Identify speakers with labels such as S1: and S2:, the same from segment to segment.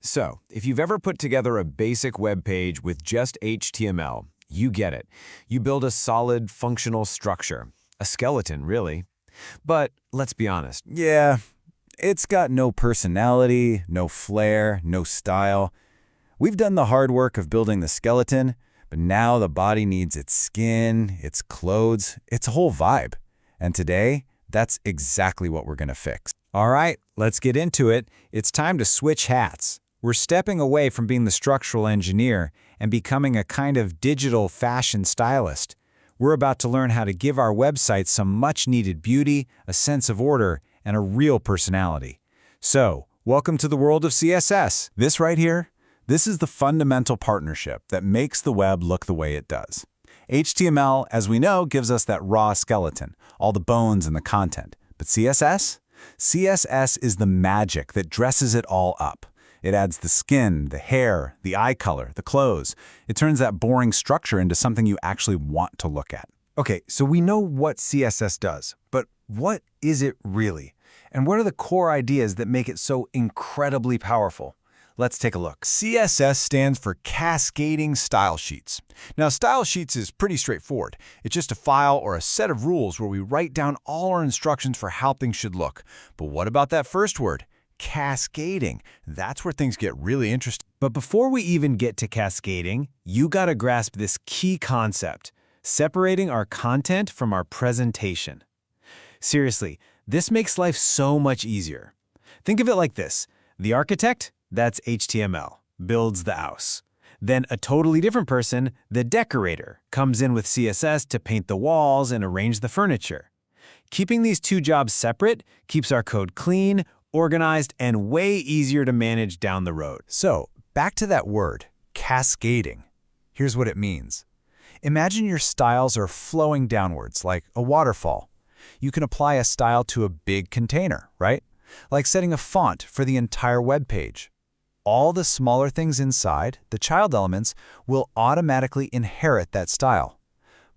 S1: So, if you've ever put together a basic web page with just HTML, you get it. You build a solid, functional structure. A skeleton, really. But let's be honest.
S2: Yeah, it's got no personality, no flair, no style. We've done the hard work of building the skeleton, but now the body needs its skin, its clothes, its whole vibe. And today, that's exactly what we're going to fix.
S3: All right, let's get into it. It's time to switch hats. We're stepping away from being the structural engineer and becoming a kind of digital fashion stylist. We're about to learn how to give our website some much-needed beauty, a sense of order, and a real personality. So, welcome to the world of CSS.
S2: This right here, this is the fundamental partnership that makes the web look the way it does. HTML, as we know, gives us that raw skeleton, all the bones and the content. But CSS? CSS is the magic that dresses it all up. It adds the skin, the hair, the eye color, the clothes. It turns that boring structure into something you actually want to look at.
S4: Okay, so we know what CSS does, but what is it really? And what are the core ideas that make it so incredibly powerful? Let's take a look. CSS stands for Cascading Style Sheets. Now, Style Sheets is pretty straightforward. It's just a file or a set of rules where we write down all our instructions for how things should look. But what about that first word? Cascading. That's where things get really interesting.
S3: But before we even get to cascading, you gotta grasp this key concept, separating our content from our presentation. Seriously, this makes life so much easier. Think of it like this. The architect, that's HTML, builds the house. Then a totally different person, the decorator, comes in with CSS to paint the walls and arrange the furniture. Keeping these two jobs separate keeps our code clean, organized, and way easier to manage down the road.
S2: So, back to that word, cascading. Here's what it means. Imagine your styles are flowing downwards like a waterfall. You can apply a style to a big container, right? Like setting a font for the entire web page. All the smaller things inside, the child elements, will automatically inherit that style.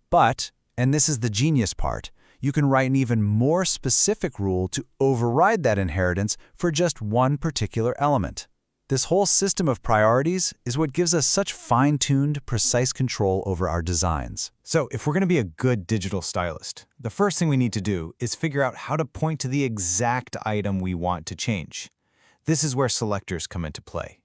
S2: But, and this is the genius part, you can write an even more specific rule to override that inheritance for just one particular element. This whole system of priorities is what gives us such fine-tuned, precise control over our designs.
S3: So if we're going to be a good digital stylist, the first thing we need to do is figure out how to point to the exact item we want to change. This is where selectors come into play.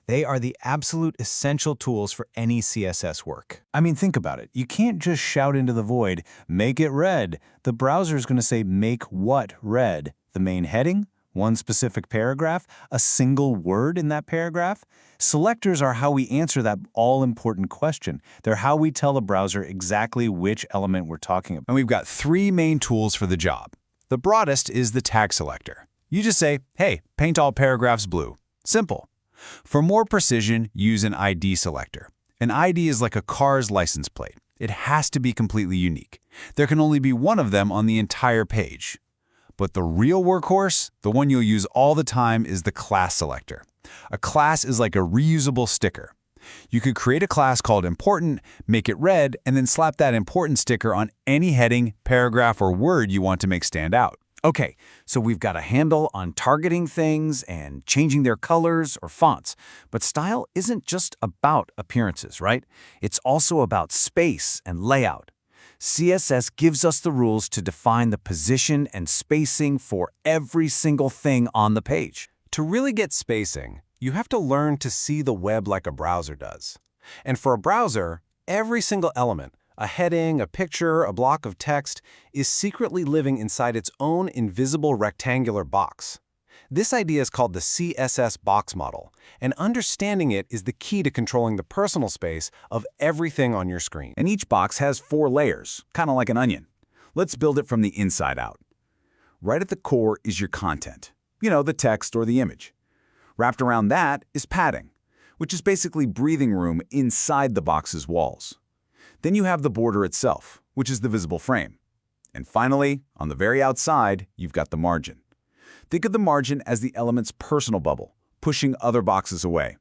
S3: They are the absolute essential tools for any CSS work.
S2: I mean, think about it. You can't just shout into the void, make it red. The browser is going to say, make what red? The main heading? One specific paragraph? A single word in that paragraph? Selectors are how we answer that all-important question. They're how we tell the browser exactly which element we're talking about. And we've got three main tools for the job. The broadest is the tag selector. You just say, hey, paint all paragraphs blue. Simple. For more precision, use an ID selector. An ID is like a car's license plate. It has to be completely unique. There can only be one of them on the entire page. But the real workhorse, the one you'll use all the time, is the class selector. A class is like a reusable sticker. You could create a class called important, make it red, and then slap that important sticker on any heading, paragraph, or word you want to make stand out.
S3: Okay, so we've got a handle on targeting things and changing their colors or fonts. But style isn't just about appearances, right? It's also about space and layout. CSS gives us the rules to define the position and spacing for every single thing on the page.
S4: To really get spacing, you have to learn to see the web like a browser does. And for a browser, every single element, a heading, a picture, a block of text, is secretly living inside its own invisible rectangular box. This idea is called the CSS box model, and understanding it is the key to controlling the personal space of everything on your screen.
S2: And each box has 4 layers, kind of like an onion. Let's build it from the inside out. Right at the core is your content, the text or the image. Wrapped around that is padding, which is basically breathing room inside the box's walls. Then you have the border itself, which is the visible frame. And finally, on the very outside, you've got the margin. Think of the margin as the element's personal bubble, pushing other boxes away.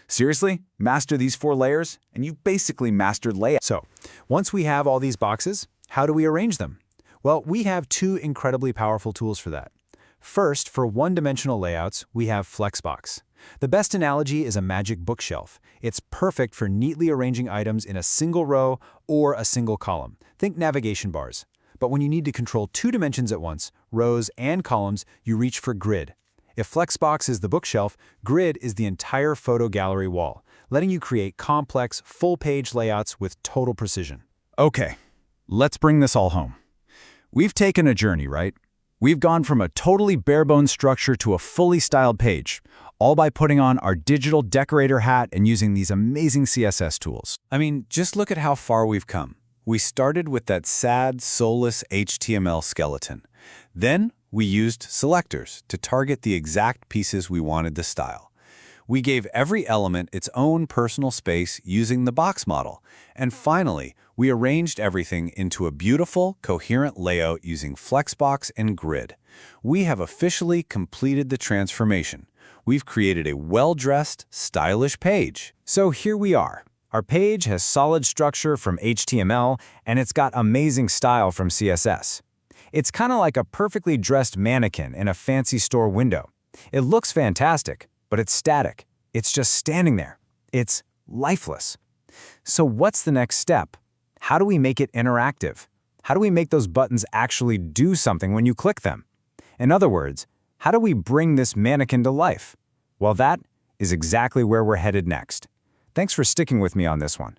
S2: Seriously, master these 4 layers, and you've basically mastered layout.
S3: So, once we have all these boxes, how do we arrange them? Well, we have 2 incredibly powerful tools for that. First, for one-dimensional layouts, we have Flexbox.
S1: The best analogy is a magic bookshelf. It's perfect for neatly arranging items in a single row or a single column. Think navigation bars. But when you need to control two dimensions at once, rows and columns, you reach for grid. If Flexbox is the bookshelf, grid is the entire photo gallery wall, letting you create complex, full-page layouts with total precision.
S5: Okay, let's bring this all home. We've taken a journey, right? We've gone from a totally bare-bones structure to a fully styled page, all by putting on our digital decorator hat and using these amazing CSS tools.
S3: I mean, just look at how far we've come. We started with that sad, soulless HTML skeleton. Then we used selectors to target the exact pieces we wanted to style. We gave every element its own personal space using the box model. And finally, we arranged everything into a beautiful, coherent layout using Flexbox and Grid. We have officially completed the transformation. We've created a well-dressed, stylish page.
S1: So here we are. Our page has solid structure from HTML, and it's got amazing style from CSS. It's kind of like a perfectly dressed mannequin in a fancy store window. It looks fantastic, but it's static. It's just standing there. It's lifeless. So what's the next step? How do we make it interactive? How do we make those buttons actually do something when you click them? In other words, how do we bring this mannequin to life? Well, that is exactly where we're headed next. Thanks for sticking with me on this one.